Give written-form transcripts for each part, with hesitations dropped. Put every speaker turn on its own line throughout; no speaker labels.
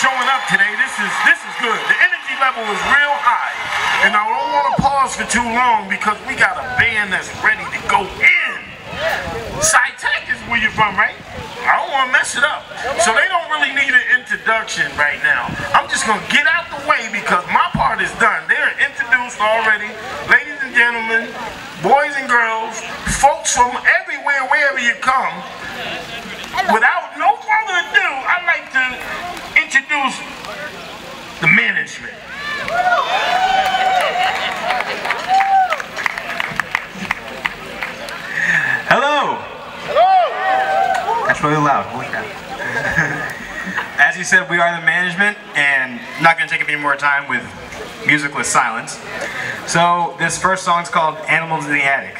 showing up today. This is good. The energy level is real high. And I don't want to pause for too long because we got a band that's ready to go in. Sci-Tech is where you're from, right? I don't want to mess it up. So they don't really need an introduction right now. I'm just going to get out the way because my part is done. They're introduced already. Ladies and gentlemen, boys and girls, folks from everywhere, wherever you come. Without no further ado, I'd like to introduce the management.
Hello! Hello! That's really loud, holy crap. As you said, we are the management, and I'm not going to take up any more time with musicless silence. So, this first song is called Animals in the Attic.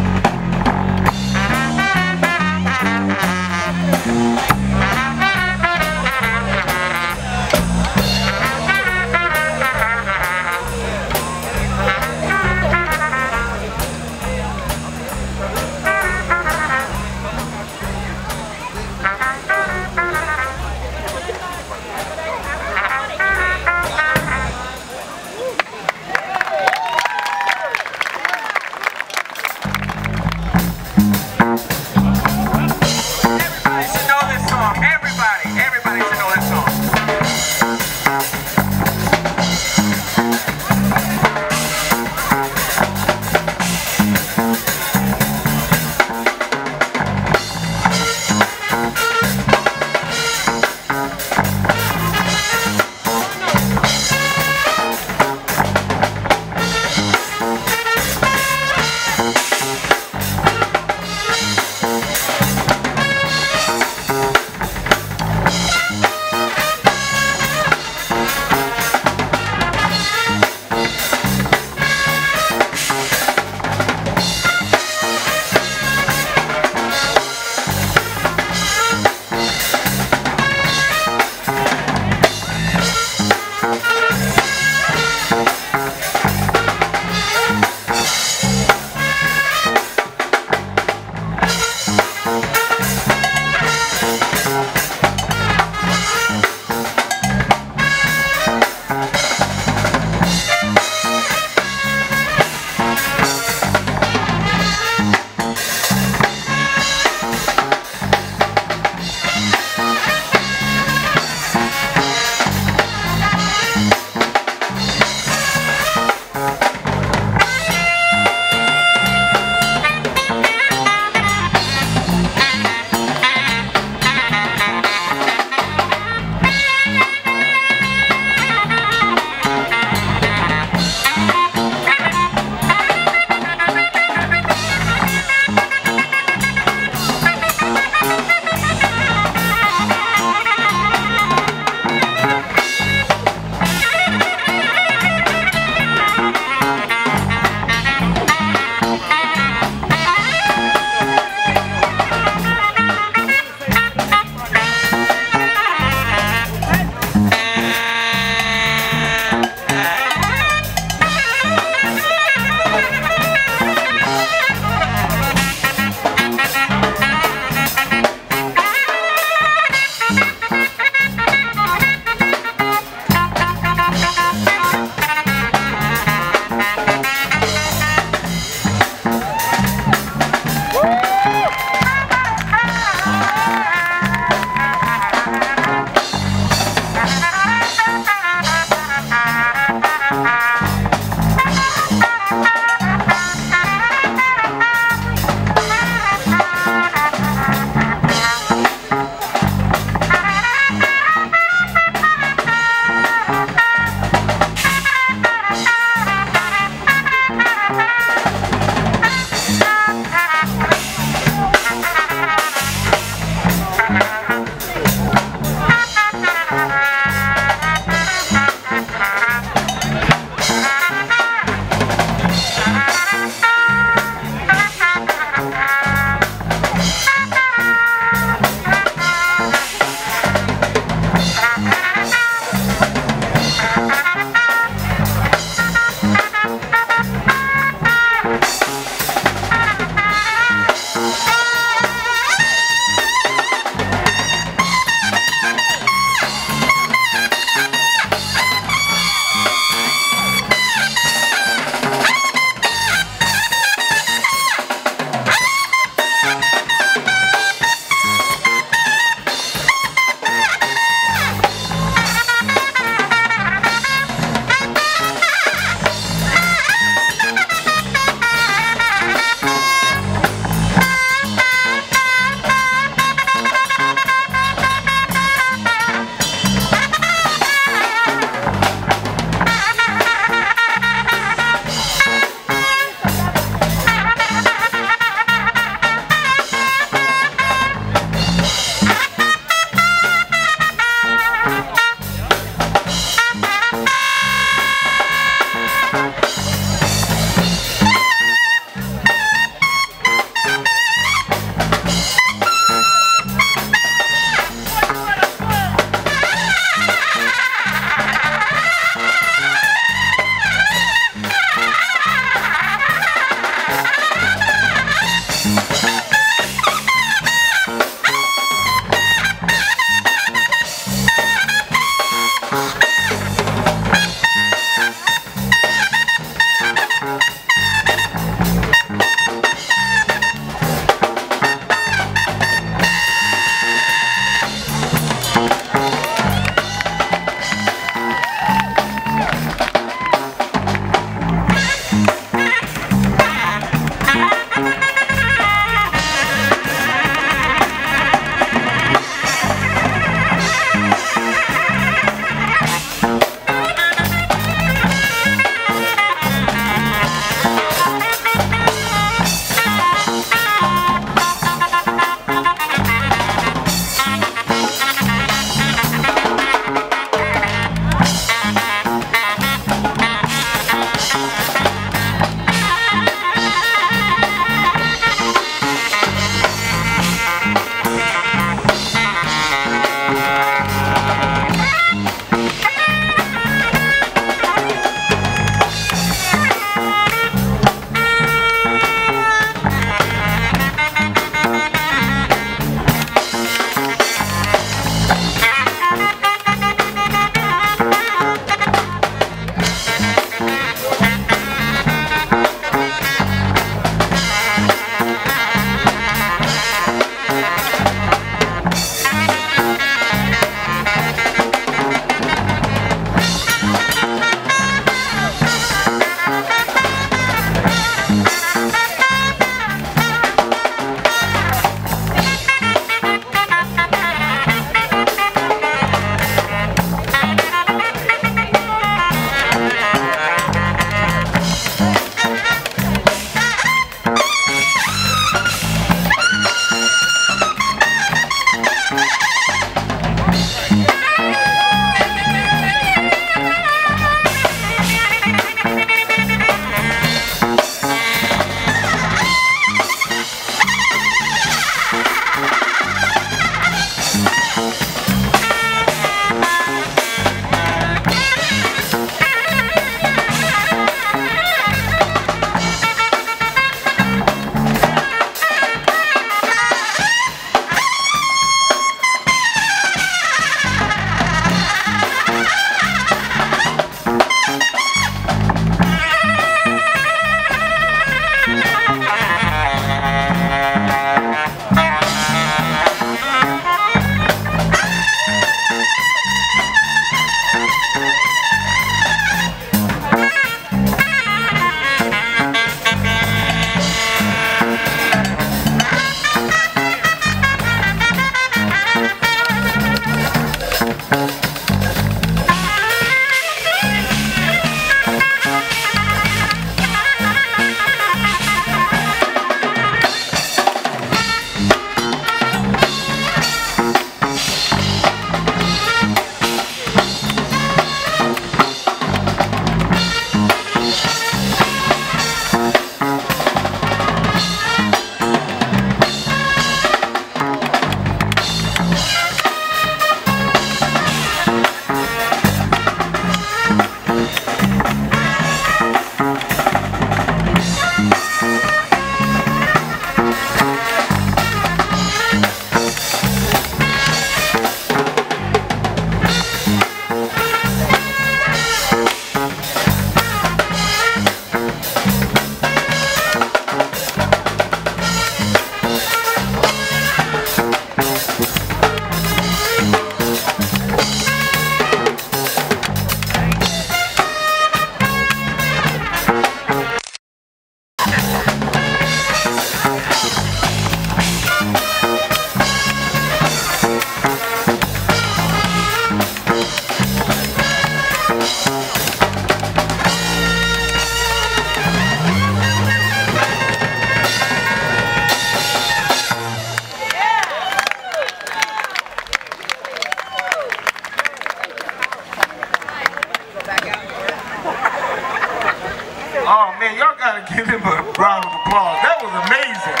Give him a round of applause. That was amazing.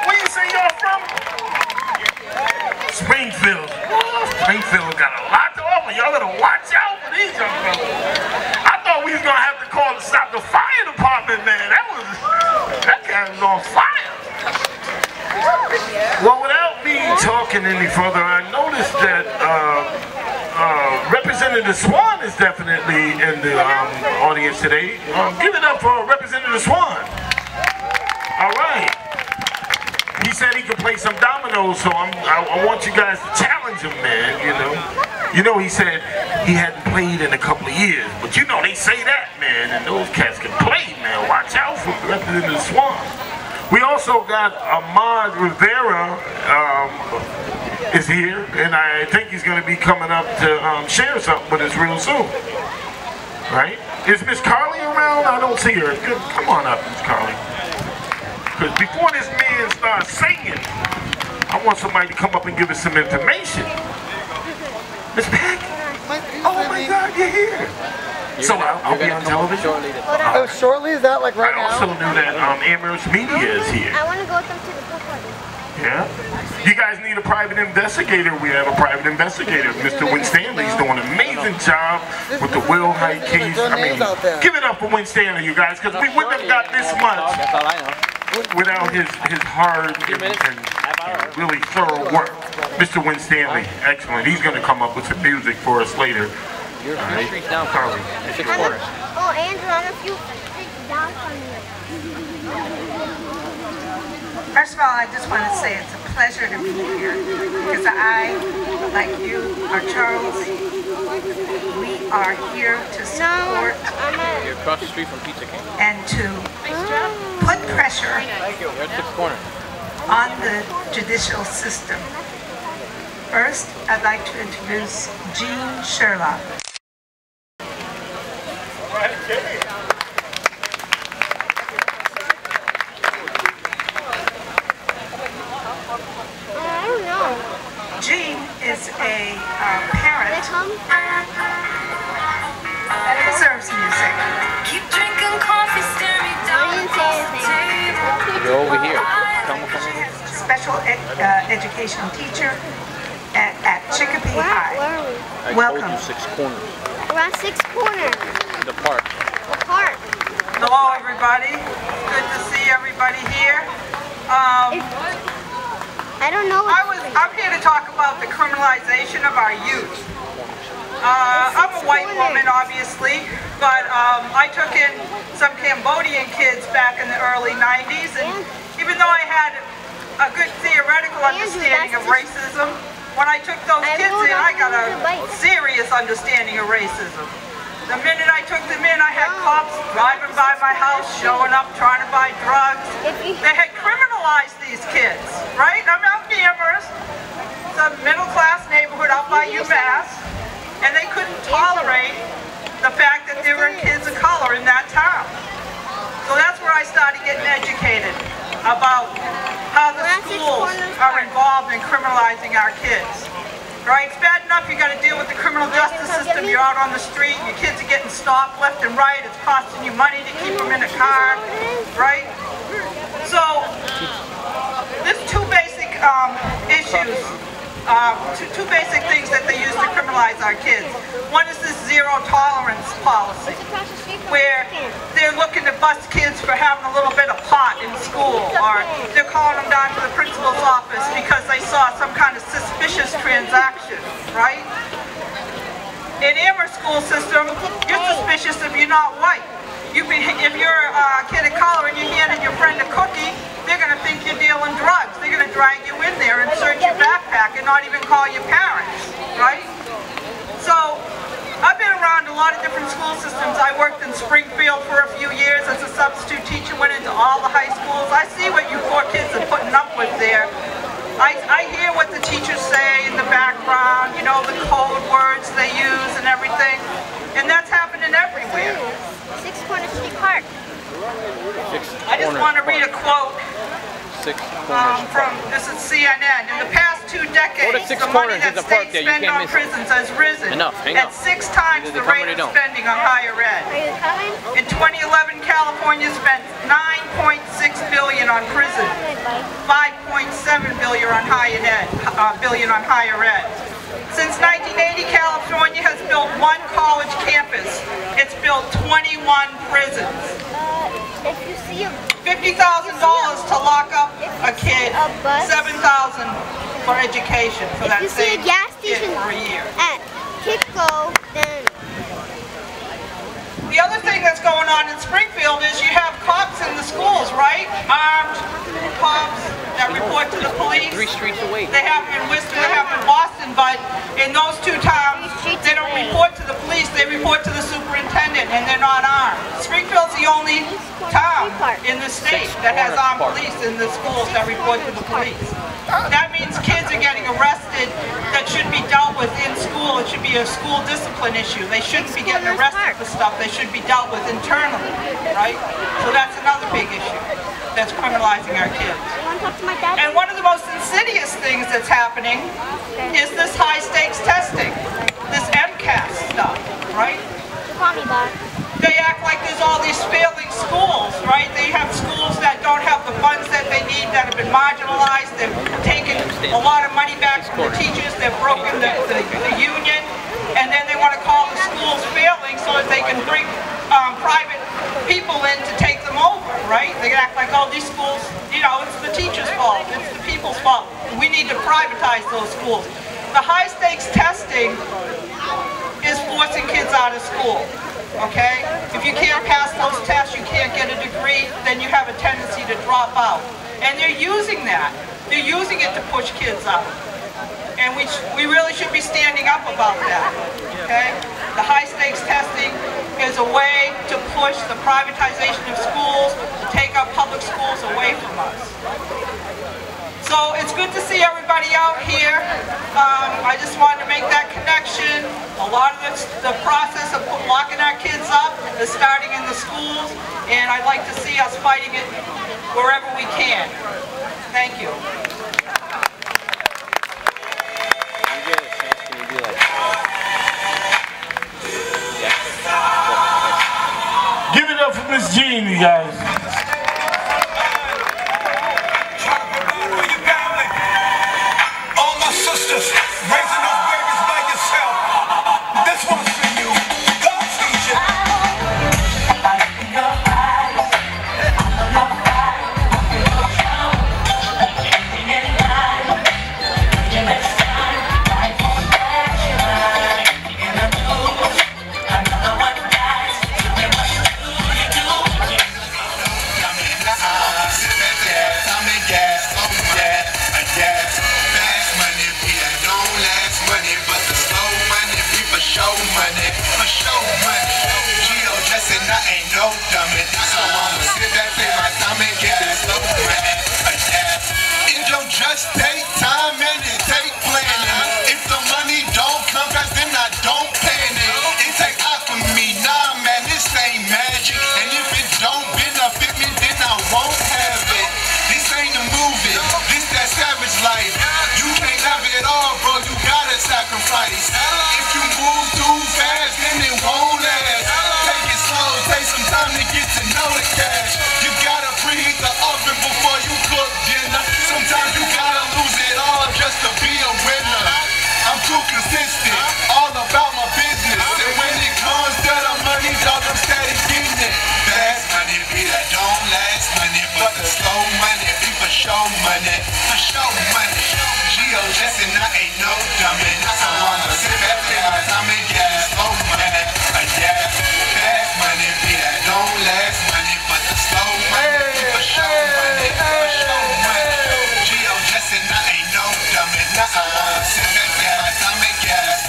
Where you say y'all from? Springfield. Springfield got a lot to offer. Y'all gotta watch out for these young brothers. I thought we was gonna have to call and stop the fire department, man. That guy was on fire. Well, without me talking any further, I noticed that Representative Swan is definitely in the audience today. Give it up for Representative Swan. All right. He said he could play some dominoes, so I want you guys to challenge him, man, you know. You know, he said he hadn't played in a couple of years, but you know they say that, man, and those cats can play, man. Watch out for Representative Swan. We also got Ahmad Rivera is here, and I think he's going to be coming up to share something with us real soon. Right? Is Miss Carly around? I don't see her. Come on up, Miss Carly. Because before this man starts singing, I want somebody to come up and give us some information. Miss Peck? Oh my God, you're here. So I'll be on television?
Oh, shortly? Is that like right now?
I also knew that Amherst Media is here.
I want to go with them to the pool party.
Yeah? You guys need a private investigator. We have a private investigator. Mr. Winstanley's doing an amazing job with the Will Knight case. I mean, give it up for Winstanley, you guys, because we wouldn't have got this much without his hard and really thorough work. Mr. Winstanley, excellent. He's going to come up with some music for us later.
You're a few streets down, Carly. 6 Corners.
Oh, Andrew, I'm a few streets down from you.
First of all, I just want to say it's a pleasure to be here because I, like you, or Charles, we are here to support
You're across the street from Pizza King.
and to put pressure
You're at 6 Corners.
on the judicial system. First, I'd like to introduce Jean Sherlock.
I don't know.
Jean is a parent
They come?
who serves music.
Keep drinking coffee, stare me
I
down
didn't say
across the
anything.
table.
You're over here.
She is a special education teacher at Chicopee
Where
High.
are we?
I
Welcome.
told you 6 Corners.
We're at Six Corners.
The park.
The park.
Hello, everybody. Good to see everybody here.
I don't know what
I'm here to talk about the criminalization of our youth. I'm a white woman, obviously, but I took in some Cambodian kids back in the early 90s, and even though I had a good theoretical understanding of racism, when I took those kids in, I got a serious understanding of racism. The minute I took them in, I had cops driving by my house, showing up, trying to buy drugs. They had criminalized these kids, right? I'm out in Amherst. It's a middle-class neighborhood out by UMass, and they couldn't tolerate the fact that there were kids of color in that town. So that's where I started getting educated about how the schools are involved in criminalizing our kids. Right? It's bad enough you got to deal with the criminal justice system. You're out on the street, your kids are getting stopped left and right. It's costing you money to keep them in a car, right? So there's two basic issues, two basic things that they use to criminalize our kids. One is this zero tolerance policy, where they're looking to bust kids for having a little bit of pot in school, or they're calling them down to the principal's office because they saw some kind of suspicious transaction, right? In Amherst school system, you're suspicious if you're not white. If you're a kid of color and you're handing your friend a cookie, they're going to think you're dealing drugs. They're going to drag you in there and search your backpack and not even call your parents, right? So I've been around a lot of different school systems. I worked in Springfield for a few years as a substitute teacher, went into all the high schools. I see what you poor kids are putting up with there. I hear what the teachers say in the background, you know, the code words they use and everything. And that's happening everywhere.
Six Corners Park.
I just want to read a quote
6 Corners.
from, this is CNN. In the past 2 decades,
Six
the money
Corners,
that
there's a park
states
there, you
spend
can't
on
miss it.
prisons has risen
Hang
at
up.
6 times
Either
the
they come or
rate
they
of
don't.
spending on higher ed.
Are you coming?
In 2011, California spent $9.6 billion on prison, $5.7 billion on higher ed. Since 1980, California has built 1 college campus. It's built 21 prisons.
If you see a
$50,000 to lock up a kid, $7,000 for education for that
you see a
same
gas
kid
station
for a year.
at Kitco, then
the schools, right? Armed cops that report to the police.
3 streets away.
They have them in Worcester, they have them in Boston, but in those 2 towns, they don't report to the police, they report to the superintendent, and they're not armed. Springfield's the only town in the state that has armed police in the schools that report to the police. That means kids are getting arrested that should be dealt with in school. It should be a school discipline issue. They shouldn't be getting arrested for stuff. They should be dealt with internally, right? So that's another big issue that's criminalizing our kids. And one of the most insidious things that's happening is this high-stakes testing, this MCAS stuff, right? They act like there's all these failing schools, right? They have schools that don't have the funds that they need, that have been marginalized. They've taken a lot of money back from the teachers. They've broken the union. And then they want to call the schools failing so that they can bring private people in to take them over, right? They act like, oh, these schools, you know, it's the teachers' fault. It's the people's fault. We need to privatize those schools. The high-stakes testing is forcing kids out of school. Okay? If you can't pass those tests, you can't get a degree, then you have a tendency to drop out. And they're using that. They're using it to push kids out. And we really should be standing up about that. Okay? The high-stakes testing is a way to push the privatization of schools, to take our public schools away from us. So it's good to see everybody out here. I just wanted to make that connection. A lot of the process of locking our kids up is starting in the schools, and I'd like to see us fighting it wherever we can. Thank you.
Give it up for Miss Jean, you guys.
Sisters, raising those babies by yourself. This one's for you. God teach you. No dummy, so I'ma sit back, pay my time and get this slow money. It don't just take time and it take planning. If the money don't come fast, then I don't panic. It take eye for me, nah man, this ain't magic. And if it don't benefit me, then I won't have it. This ain't a movie, this that savage life. You can't have it all, bro, you gotta sacrifice. If you move too fast, then it won't last. Take it slow, take some time to get to know the cash. You gotta preheat the oven before you cook dinner. Sometimes you gotta lose it all just to be a winner. I'm too consistent, all about my business. And when it comes to the money, dog, I'm steady getting it. Fast money be that don't last money, but the slow money be for show money. For show money. G.O.S. and I ain't no dummy. So I'ma sit back, pay my time and get this slow money. Yeah. Fast money be that don't last money, but the slow money be for show money. For show money. G.O.S. and I ain't no dummy. So I'ma sit back, pay my time and get this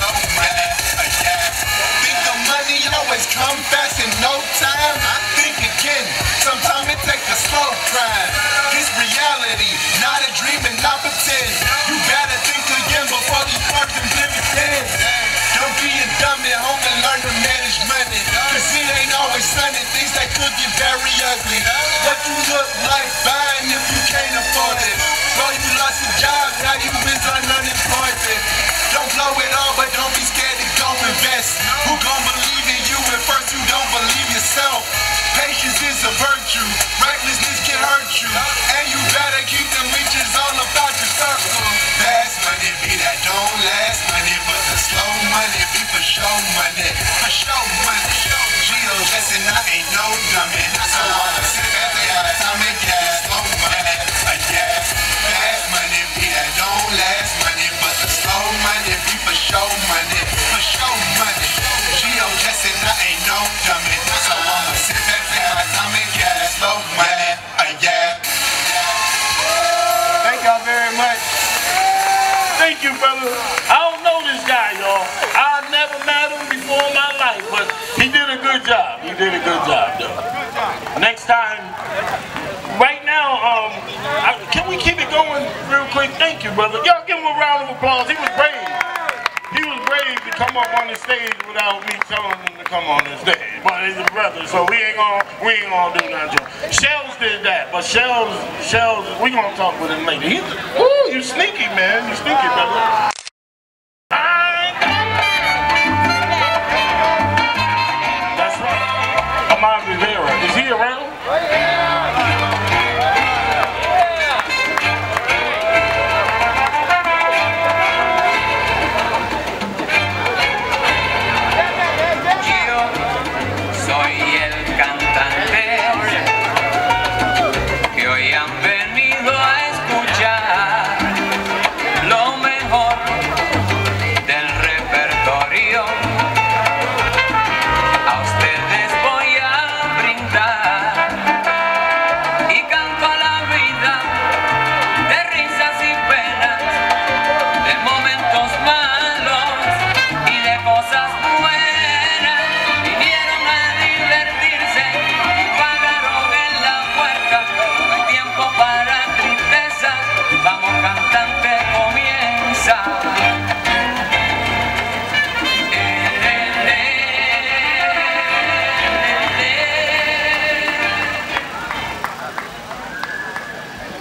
come up on the stage without me telling him to come on the stage. But he's a brother, so we ain't gonna do nothing to him. Shells did that, but Shells, we gonna talk with him later. Ooh, you sneaky, man. You sneaky, brother. That's right. Ahmad Rivera. Is he around?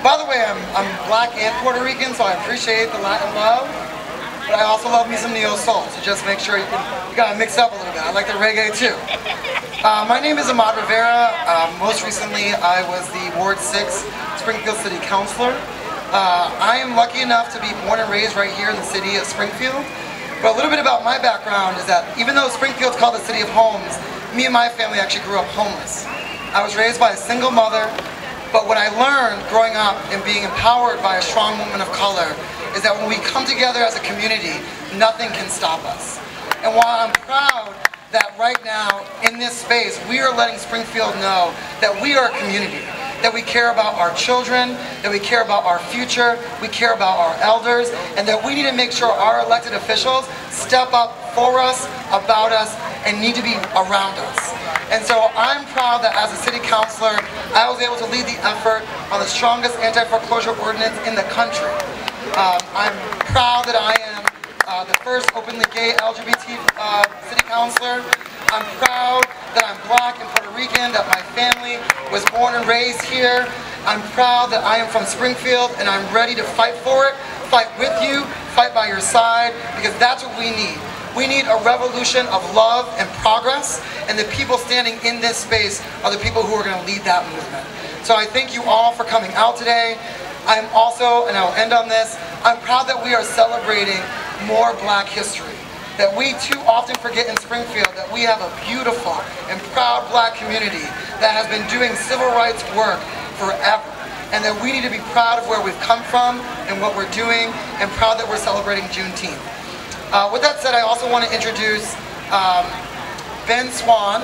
By the way, I'm black and Puerto Rican, so I appreciate the Latin love, but I also love me some neo soul. So just make sure you gotta mix up a little bit. I like the reggae too. My name is Ahmad Rivera. Most recently, I was the Ward 6 Springfield City Councilor. I am lucky enough to be born and raised right here in the city of Springfield. But a little bit about my background is that even though Springfield's called the city of homes, me and my family actually grew up homeless. I was raised by a single mother. But what I learned growing up and being empowered by a strong woman of color is that when we come together as a community, nothing can stop us. And while I'm proud that right now in this space, we are letting Springfield know that we are a community, that we care about our children, that we care about our future, we care about our elders, and that we need to make sure our elected officials step up for us, about us, and need to be around us. And so I'm proud that as a city councilor, I was able to lead the effort on the strongest anti-foreclosure ordinance in the country. I'm proud that I am the first openly gay LGBT city councilor. I'm proud that I'm black and Puerto Rican, that my family was born and raised here. I'm proud that I am from Springfield and I'm ready to fight for it, fight with you, fight by your side, because that's what we need. We need a revolution of love and progress, and the people standing in this space are the people who are going to lead that movement. So I thank you all for coming out today. I'm also, and I'll end on this, I'm proud that we are celebrating more black history. That we too often forget in Springfield that we have a beautiful and proud black community that has been doing civil rights work forever. And that we need to be proud of where we've come from and what we're doing, and proud that we're celebrating Juneteenth. With that said, I also want to introduce Ben Swan,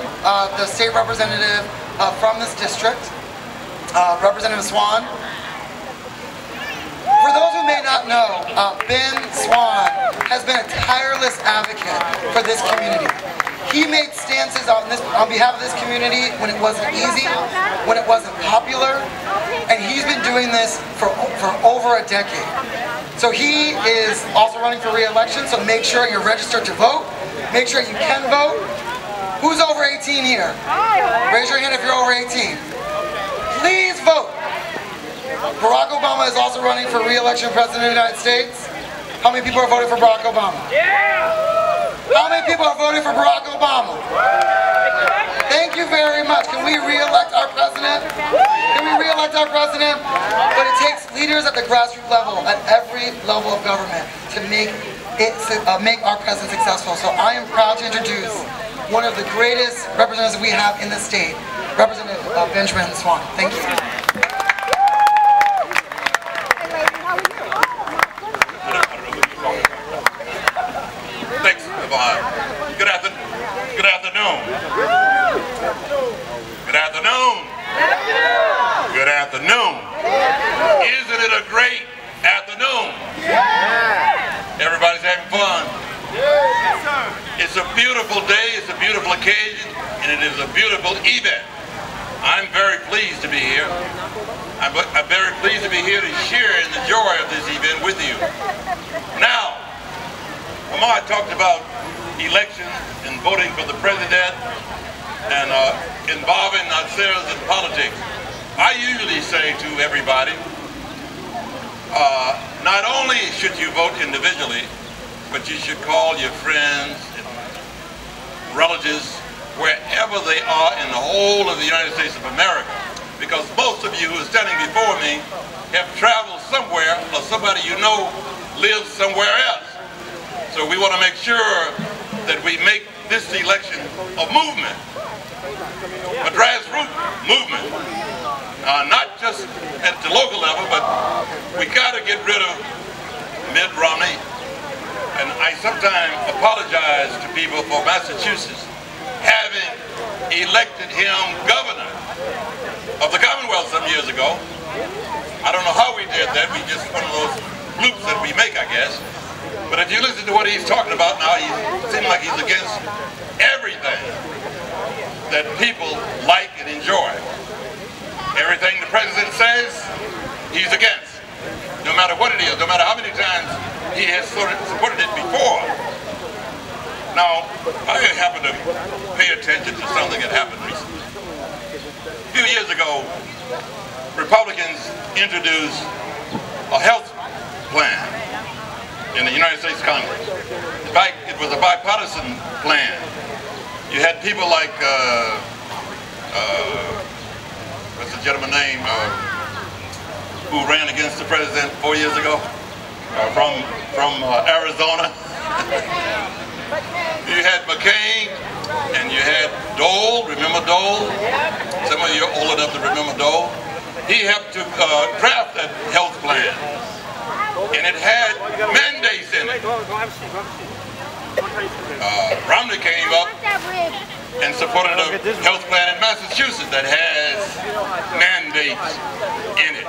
the state representative from this district. Representative Swan. For those who may not know, Ben Swan has been a tireless advocate for this community. He made stances on behalf of this community when it wasn't easy, when it wasn't popular, and he's been doing this for over a decade. So he is also running for re-election, so make sure you're registered to vote. Make sure you can vote. Who's over 18 here? Raise your hand if you're over 18. Please vote. Barack Obama is also running for re-election President of the United States. How many people are voting for Barack Obama? How many people are voting for Barack Obama? Thank you very much. Can we re-elect our president? Can we re-elect our president? But it takes leaders at the grassroots level, at every level of government, to make our president successful. So I am proud to introduce one of the greatest representatives we have in the state, Representative Benjamin Swan. Thank you.
Thanks, good afternoon. Good afternoon. Good afternoon. Good afternoon. Isn't it a great afternoon? Everybody's having fun. It's a beautiful day, it's a beautiful occasion, and it is a beautiful event. I'm very pleased to be here. I'm very pleased to be here to share in the joy of this event with you. Now, Ahmad talked about elections and voting for the president and involving ourselves in politics, I usually say to everybody, not only should you vote individually, but you should call your friends and relatives wherever they are in the whole of the United States of America. Because most of you who are standing before me have traveled somewhere, or somebody you know lives somewhere else. So we want to make sure that we make this election a movement, a grassroots movement. Not just at the local level, but we got to get rid of Mitt Romney. And I sometimes apologize to people for Massachusetts having elected him governor of the Commonwealth some years ago. I don't know how we did that. We just one of those bloops that we make, I guess. But if you listen to what he's talking about now, he seems like he's against everything that people like and enjoy. Everything the president says, he's against. No matter what it is, no matter how many times he has supported it before. Now, I happen to pay attention to something that happened recently. A few years ago, Republicans introduced a health plan in the United States Congress. In fact, it was a bipartisan plan. You had people like, what's the gentleman's name, who ran against the president 4 years ago, from Arizona. You had McCain, and you had Dole. Remember Dole? Some of you are old enough to remember Dole. He helped to draft that health plan, and it had mandates in it. Romney came up and supported a health plan in Massachusetts that has mandates in it.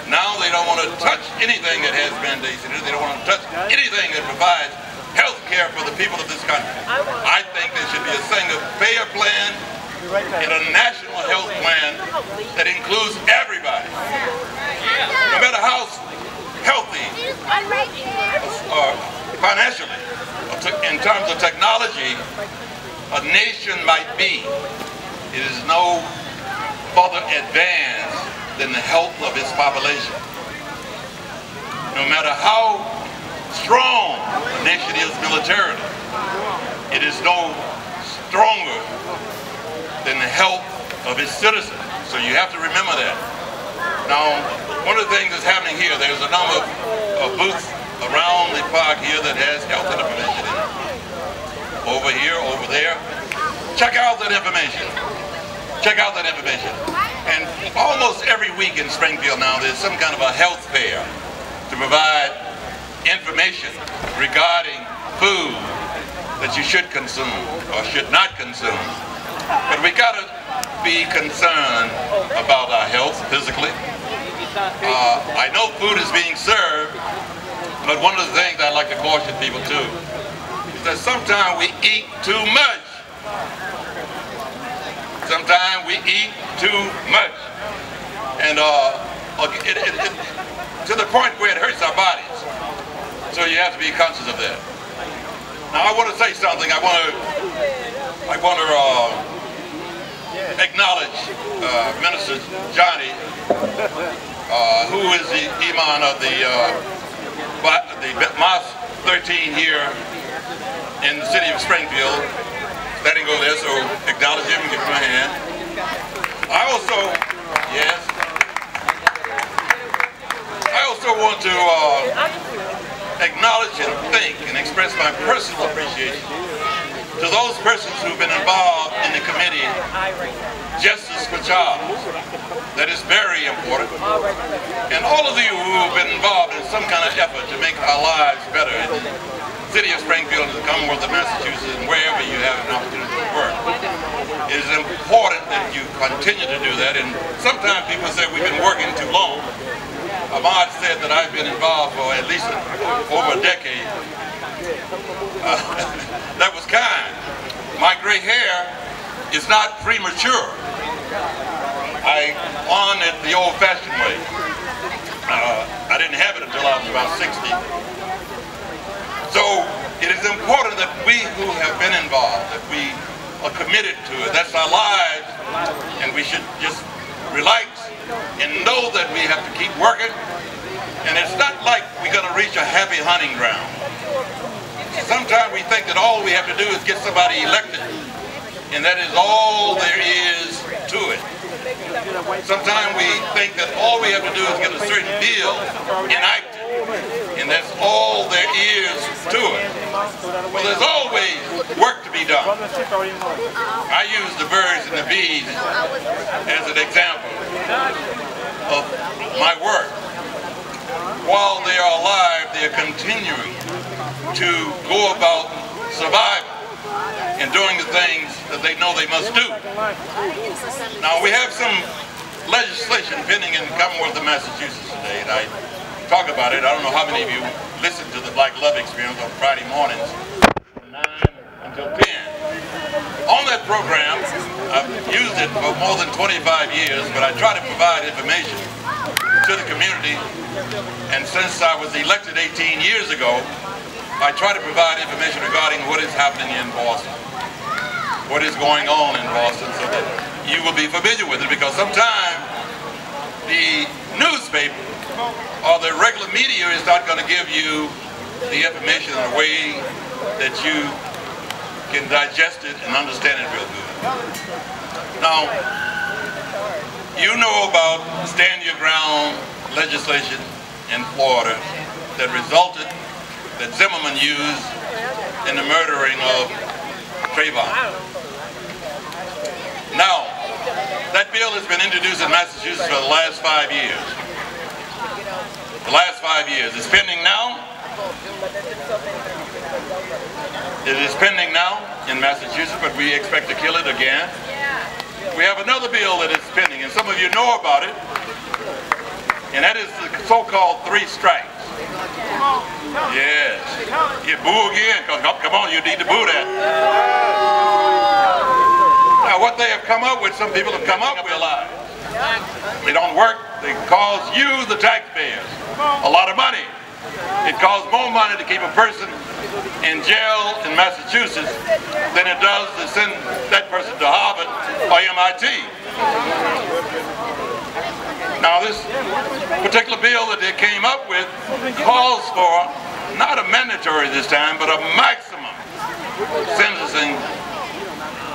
Now they don't want to touch anything that has mandates in it. They don't want to touch anything that provides health care for the people of this country. I think there should be a single-payer plan and a national health plan that includes everybody. No matter how healthy financially, in terms of technology, a nation might be, it is no further advanced than the health of its population. No matter how strong a nation is militarily, it is no stronger than the health of its citizens. So you have to remember that. Now, one of the things that's happening here, there's a number of booths around the park here that has health information in it. Over here, over there. Check out that information. Check out that information. And almost every week in Springfield now, there's some kind of a health fair to provide information regarding food that you should consume or should not consume. But we gotta be concerned about our health physically. I know food is being served, but one of the things I like to caution people too is that sometimes we eat too much. Sometimes we eat too much, and to the point where it hurts our bodies. So you have to be conscious of that. Now I want to say something. I want to acknowledge Minister Johnny, who is the imam of the Mosque 13 here in the city of Springfield. Letting go there, so acknowledge him and give him a hand. I also want to acknowledge and thank and express my personal appreciation to those persons who've been involved in the committee Justice for Charles. That is very important. And all of you who have been involved in some kind of effort to make our lives better in the city of Springfield and the Commonwealth of Massachusetts and wherever you have an opportunity to work. It is important that you continue to do that. And sometimes people say we've been working too long. Ahmad said that I've been involved for at least over a decade. That was kind. My gray hair is not premature. I won it the old-fashioned way. I didn't have it until I was about 60. So it is important that we who have been involved, that we are committed to it. That's our lives, and we should just relax and know that we have to keep working. And it's not like we're going to reach a happy hunting ground. Sometimes we think that all we have to do is get somebody elected, and that is all there is to it. Sometimes we think that all we have to do is get a certain bill enacted, and that's all there is to it. Well, there's always work to be done. I use the birds and the bees as an example of my work. While they are alive, they are continuing to go about surviving and doing the things that they know they must do. Now, we have some legislation pending in the Commonwealth of Massachusetts today, and I talk about it. I don't know how many of you listen to the Black Love Experience on Friday mornings from 9 until 10. On that program, I've used it for more than 25 years, but I try to provide information to the community, and since I was elected 18 years ago, I try to provide information regarding what is happening in Boston, what is going on in Boston, so that you will be familiar with it, because sometimes the newspaper or the regular media is not going to give you the information in a way that you can digest it and understand it real good. Now, you know about Stand Your Ground legislation in Florida that resulted, that Zimmerman used in the murdering of Trayvon. Now, that bill has been introduced in Massachusetts for the last 5 years. The last 5 years. It's pending now. It is pending now in Massachusetts, but we expect to kill it again. We have another bill that is pending, and some of you know about it, and that is the so-called 3 strikes. Yes. You boo again, because come on, you need to boo that. Now, what they have come up with, some people have come up with lies. They don't work. They cost you, the taxpayers, a lot of money. It costs more money to keep a person in jail in Massachusetts than it does to send that person to Harvard or MIT. Now, this particular bill that they came up with calls for not a mandatory this time, but a maximum sentencing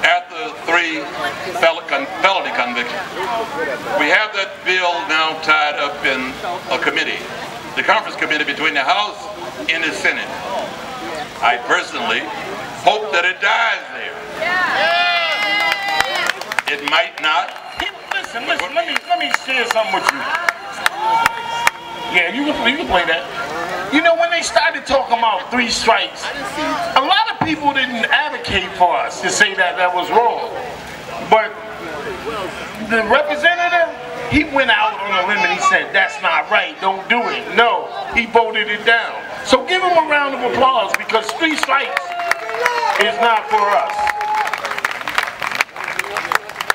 after 3 felony convictions. We have that bill now tied up in a committee, the conference committee between the House and the Senate. I personally hope that it dies there. It might not.
Listen, let me share something with you. Yeah, you can play that. You know, when they started talking about 3 strikes, a lot of people didn't advocate for us to say that that was wrong. But the representative, he went out on a limb and he said, that's not right, don't do it. No, he voted it down. So give him a round of applause, because 3 strikes is not for us.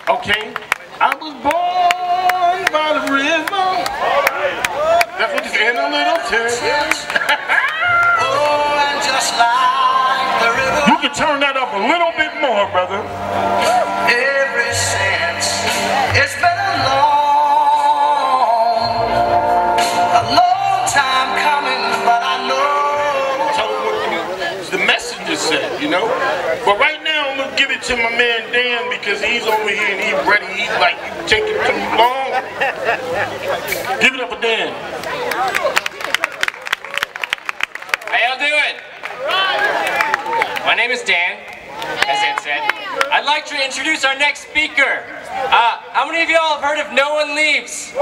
Okay? I was born by the river. That's what it's in a little tune.
Oh, and just like the river.
You can turn that up a little bit more, brother.
Ever since it's been a long time coming, but I know.
Tell him what the messenger said, you know. But right now, I'm gonna give it to my man Dan, because he's over here and he's ready. He's like, you taking too long. Give it up for Dan.
How y'all doing? My name is Dan, as Ed said. I'd like to introduce our next speaker. How many of y'all have heard of No One Leaves?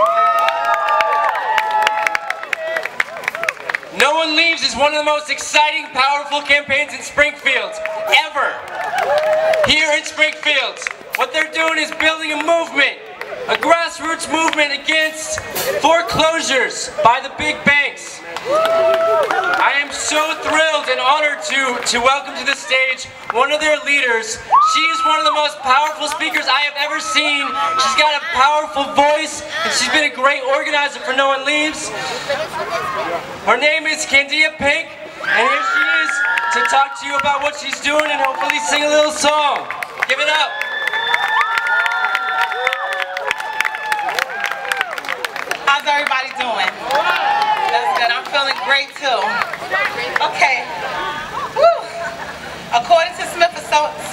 No One Leaves is one of the most exciting, powerful campaigns in Springfield, ever. Here in Springfield, what they're doing is building a movement, a grassroots movement against foreclosures by the big banks. I am so thrilled and honored to welcome to the stage one of their leaders. She is one of the most powerful speakers I have ever seen. She's got a powerful voice, and she's been a great organizer for No One Leaves. Her name is Candia Pink, and here she is to to talk to you about what she's doing and hopefully sing a little song. Give it up.
How's everybody doing? That's good. I'm feeling great too. Okay. Woo. According to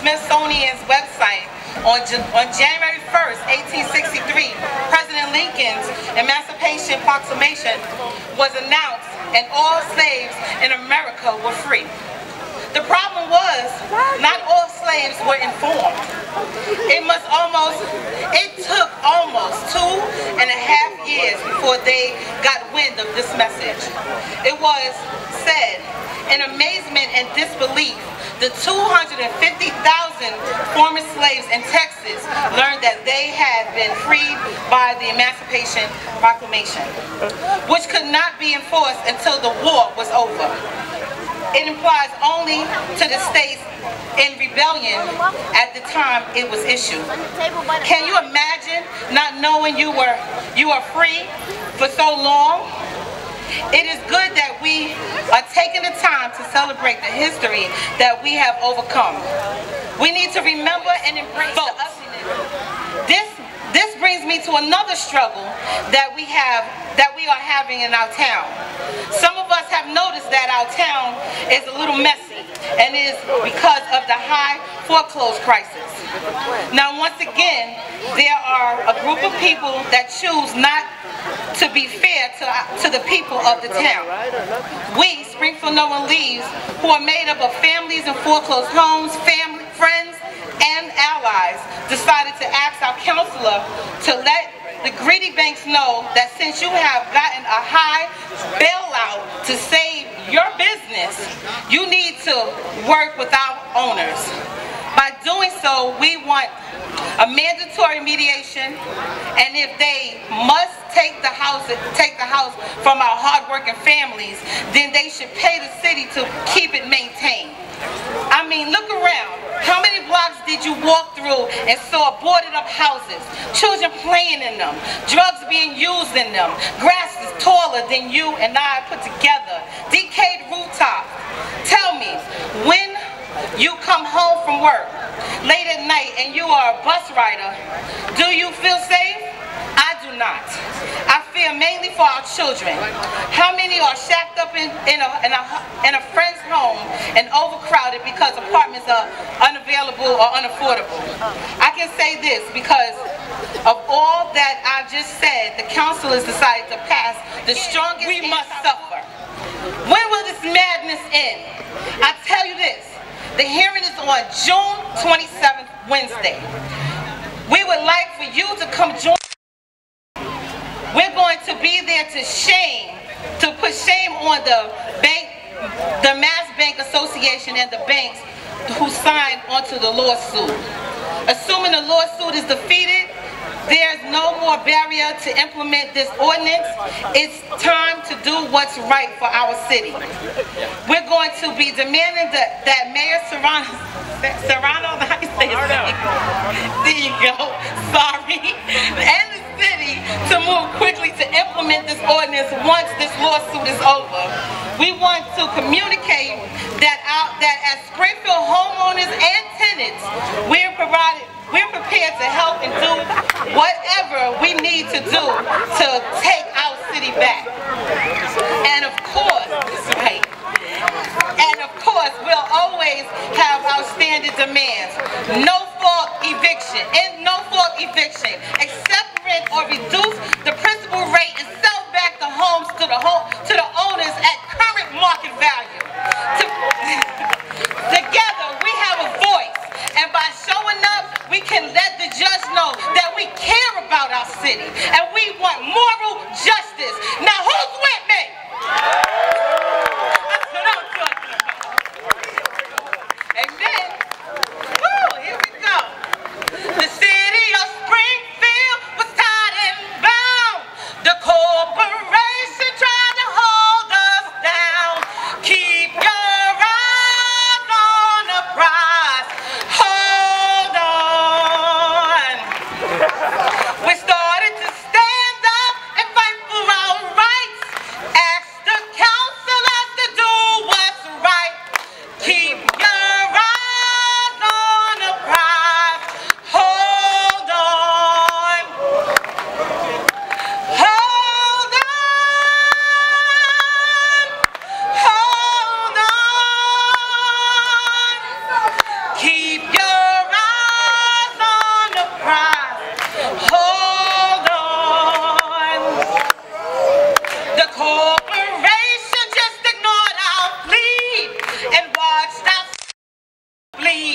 Smithsonian's website, on January 1st, 1863, President Lincoln's Emancipation Proclamation was announced and all slaves in America were free. The problem was, not all slaves were informed. It took almost 2.5 years before they got wind of this message. It was said, in amazement and disbelief, the 250,000 former slaves in Texas learned that they had been freed by the Emancipation Proclamation, which could not be enforced until the war was over. It applies only to the states in rebellion at the time it was issued. Can you imagine not knowing you are free for so long? It is good that we are taking the time to celebrate the history that we have overcome. We need to remember and embrace the ugliness. This brings me to another struggle that we are having in our town. Some of us have noticed that our town is a little messy, and it is because of the high foreclosure crisis. Now, once again, there are a group of people that choose not to be fair to the people of the town. We, Springfield No One Leaves, who are made up of families in foreclosed homes, family, friends, and allies, decided to ask our counselor to let the greedy banks know that since you have gotten a high bailout to save your business, you need to work with our owners. By doing so, we want a mandatory mediation, and if they must take the house from our hard-working families, then they should pay the city to keep it maintained. I mean, look around. How many blocks did you walk through and saw boarded up houses, children playing in them, drugs being used in them, grass is taller than you and I put together, decayed rooftop? Tell me, when you come home from work late at night and you are a bus rider, do you feel safe? I do not. I fear mainly for our children. How many are shacked up in a friend's home and overcrowded because apartments are unavailable or unaffordable? I can say this because of all that I just said, the council has decided to pass the strongest. We must suffer. When will this madness end? I tell you this, the hearing is on June 27th, Wednesday. We would like for you to come join. We're going to be there to put shame on the Mass Bank Association and the banks who signed onto the lawsuit. Assuming the lawsuit is defeated, there's no more barrier to implement this ordinance. It's time to do what's right for our city. We're going to be demanding that Mayor Serrano, how you say his name? There you go, sorry. And the city to move quickly to implement this ordinance once this lawsuit is over. We want to communicate that as Springfield homeowners and tenants, we're prepared to help and do whatever we need to do to take our city back. And of course, right. And of course, we'll always have our standard demands. No-fault eviction, accept rent or reduce the principal rate and sell back the homes to the owners at current market value. Together, we have a voice, and by showing up, we can let the judge know that we care about our city and we want moral justice. Now, who's with me? That's what I'm talking about. And then, here we go. The city of Springfield was tied and bound. The corporation tried to hold us down. Keep your eyes on the prize. Hold on. We started to stand up and fight for our rights.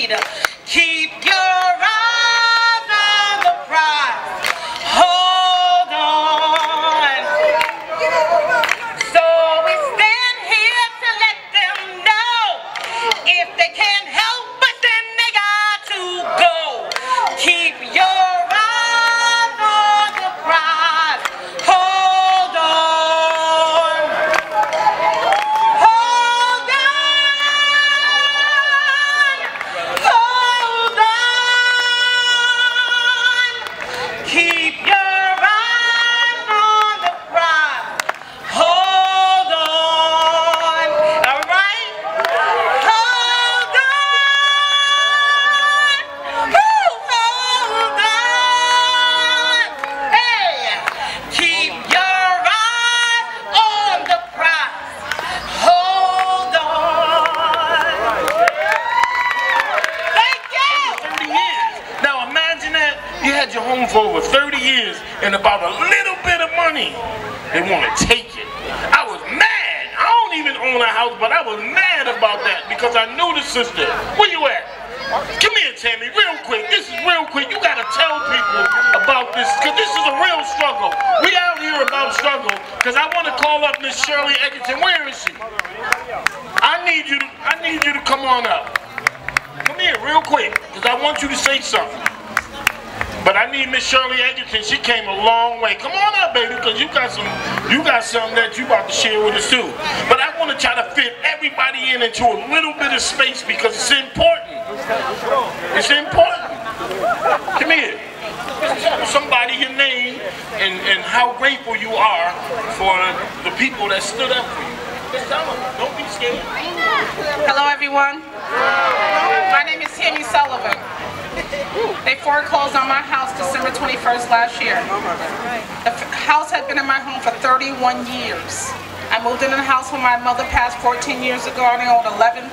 need. Keep your eyes on the prize. Hold on. So we stand here to let them know if they can't help but then they got to go. Keep your eyes on the prize. Hold on. Hold on. Hold on. Keep your eyes on the prize. Hold on. All right? Hold on. Woo, hold on. Hey, keep your eyes on the prize. Hold on. Thank you.
30 years. Now imagine that you had your home for over 30 years and about a little bit of money, they want to take it. I was mad. I don't even own a house, but I was mad about that because I knew the sister. Where you at? Come here, Tammy, real quick. This is real quick. You got to tell people about this because this is a real struggle. We out here about struggle because I want to call up Miss Shirley Egerton. Where is she? I need you to come on up. Come here real quick because I want you to say something. But I need Miss Shirley Egerton. She came a long way. Come on up, baby, because you got something that you about to share with us too. But I want to try to fit everybody into a little bit of space because it's important. It's important. Come here. Tell somebody your name and how grateful you are for the people that stood up for you. Just tell them. Don't be scared.
Hello, everyone. My name is Tammy Sullivan. They foreclosed on my house December 21st last year. The house had been in my home for 31 years. I moved into the house when my mother passed 14 years ago and I owed $11,000.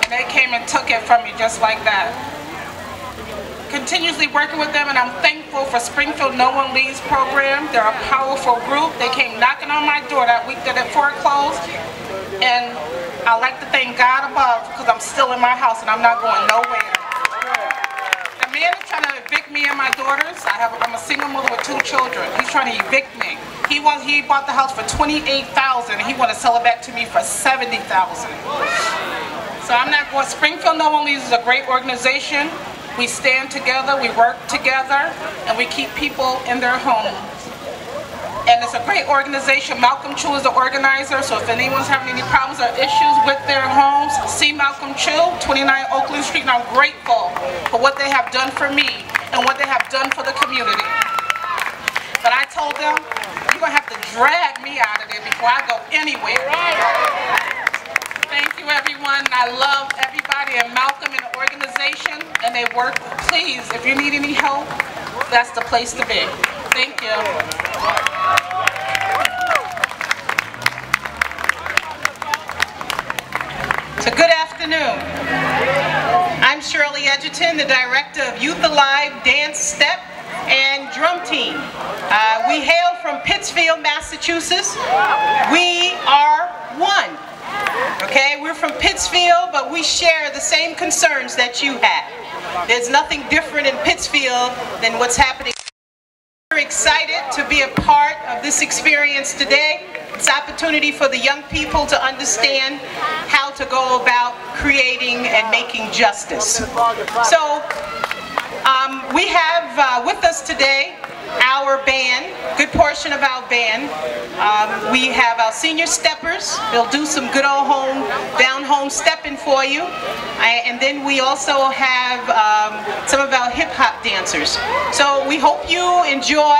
And they came and took it from me just like that. Continuously working with them, and I'm thankful for Springfield No One Leaves program. They're a powerful group. They came knocking on my door that week that it foreclosed. And I like to thank God above because I'm still in my house and I'm not going nowhere. The man is trying to evict me and my daughters. I'm a single mother with 2 children. He's trying to evict me. He bought the house for $28,000 and he wanted to sell it back to me for $70,000. So I'm not going. Springfield No One Leaves is a great organization. We stand together, we work together, and we keep people in their homes. And it's a great organization. Malcolm Chu is the organizer, so if anyone's having any problems or issues with their homes, see Malcolm Chu, 29 Oakland Street, and I'm grateful for what they have done for me and what they have done for the community. But I told them, you're going to have to drag me out of there before I go anywhere. Thank you, everyone. I love everybody and Malcolm and the organization, and they work. Please, if you need any help, that's the place to be. Thank you.
So good afternoon. I'm Shirley Egerton, the director of Youth Alive Dance Step and Drum Team. We hail from Pittsfield, Massachusetts. We are one. Okay, we're from Pittsfield, but we share the same concerns that you have. There's nothing different in Pittsfield than what's happening. We're excited to be a part of this experience today. It's an opportunity for the young people to understand how to go about creating and making justice. So we have with us today our band, good portion of our band. We have our senior steppers. They'll do some good old down home stepping for you. And then we also have some of our hip hop dancers. So we hope you enjoy.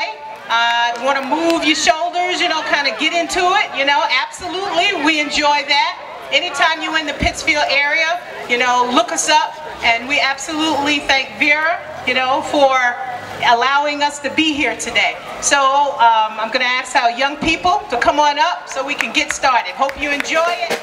Want to move your shoulders, you know, kind of get into it, you know, absolutely, we enjoy that. Anytime you're in the Pittsfield area, you know, look us up, and we absolutely thank Vera, you know, for allowing us to be here today. So I'm going to ask our young people to come on up so we can get started. Hope you enjoy it.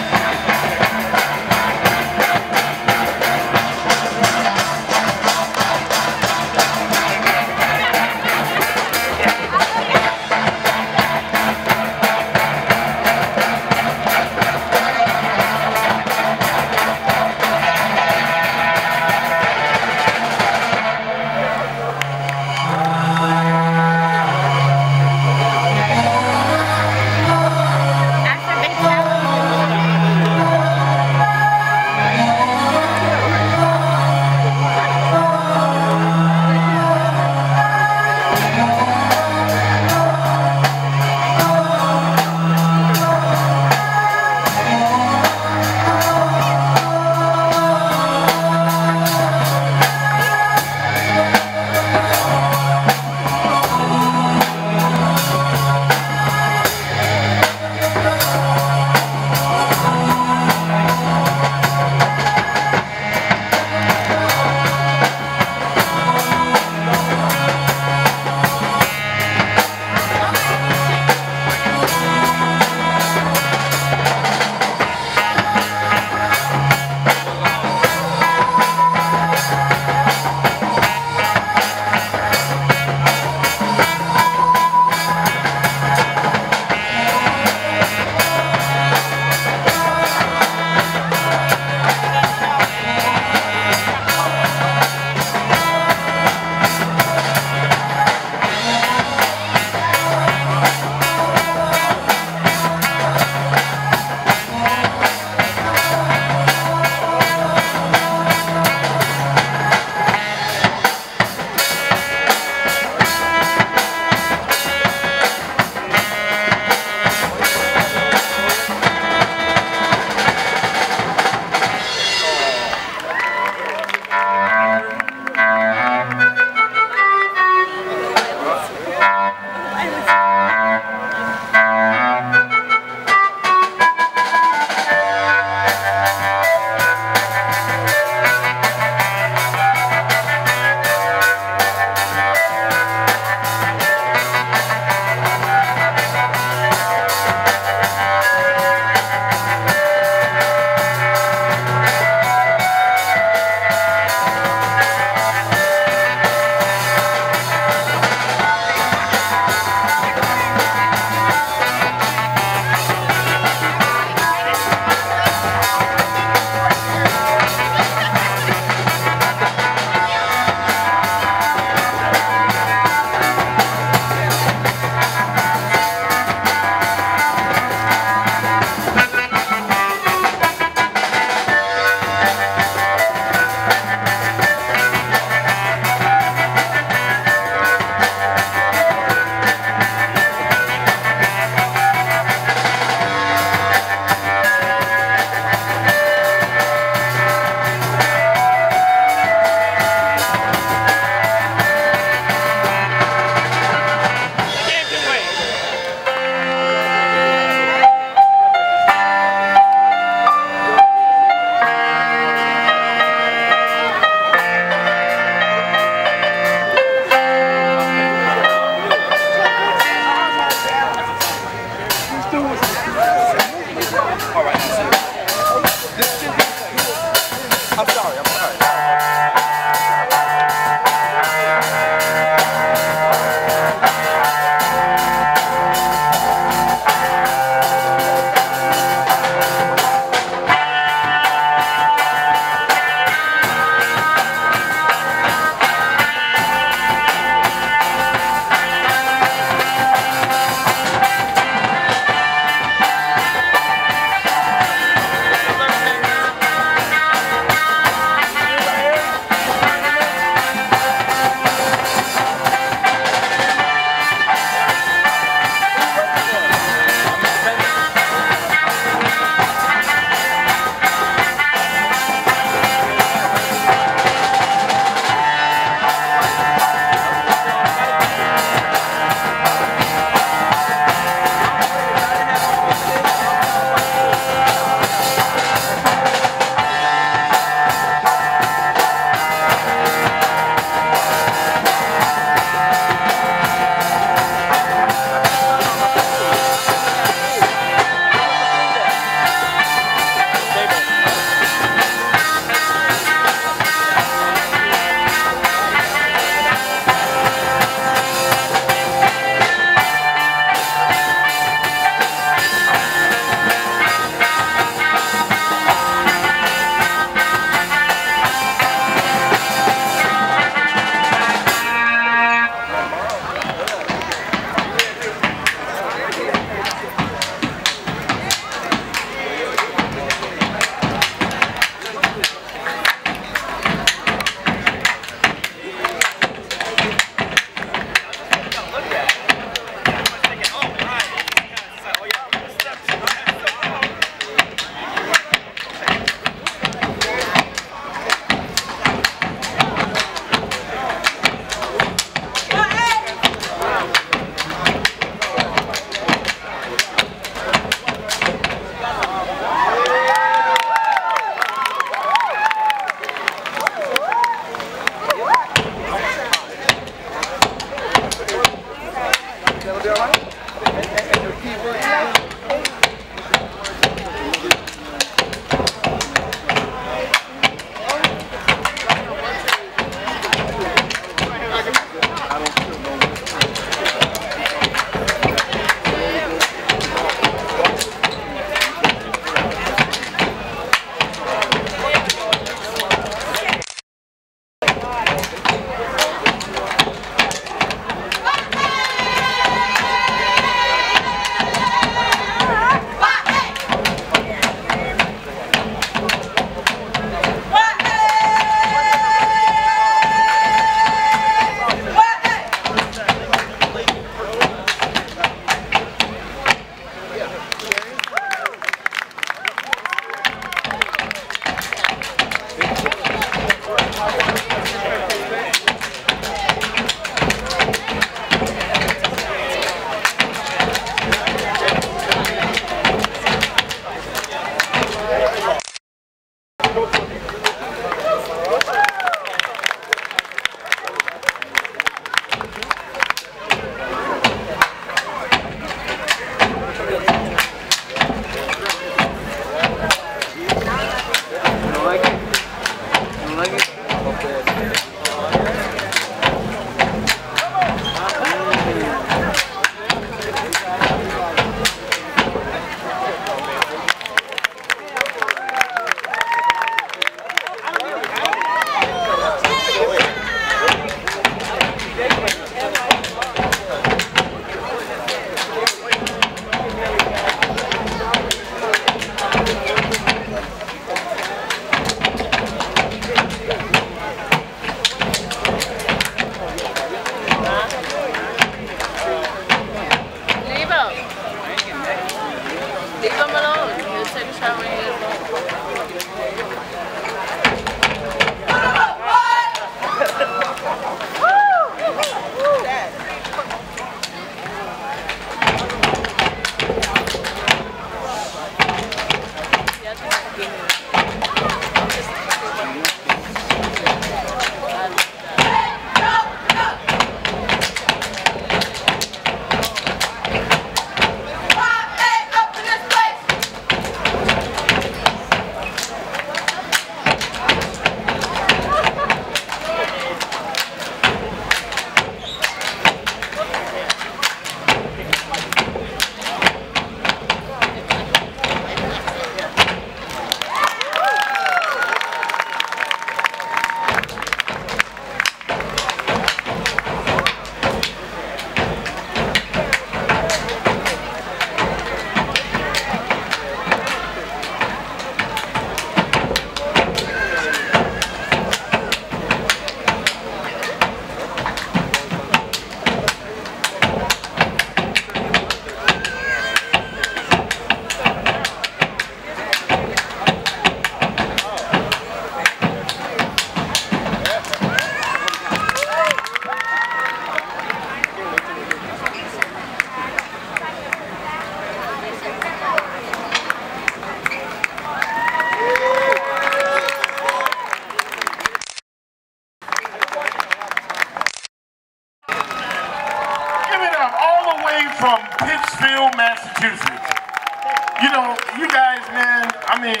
you know, you guys, man, I mean,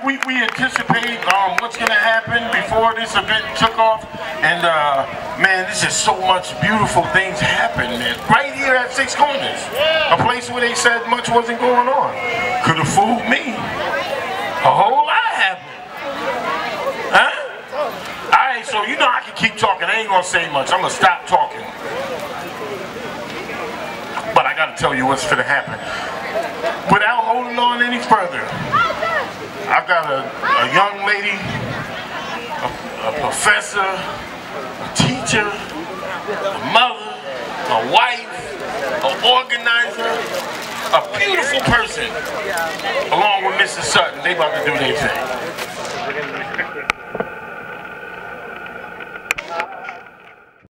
we anticipate what's going to happen before this event took off. And, man, there's just so much beautiful things happen, man. Right here at Six Corners. A place where they said much wasn't going on. Could have fooled me. A whole lot happened. Huh? Alright, so you know I can keep talking. I ain't going to say much. I'm going to stop talking. But I got to tell you what's going to happen. Without holding on any further, I've got a young lady, a professor, a teacher, a mother, a wife, an organizer, a beautiful person, along with Mrs. Sutton. They about to do their thing.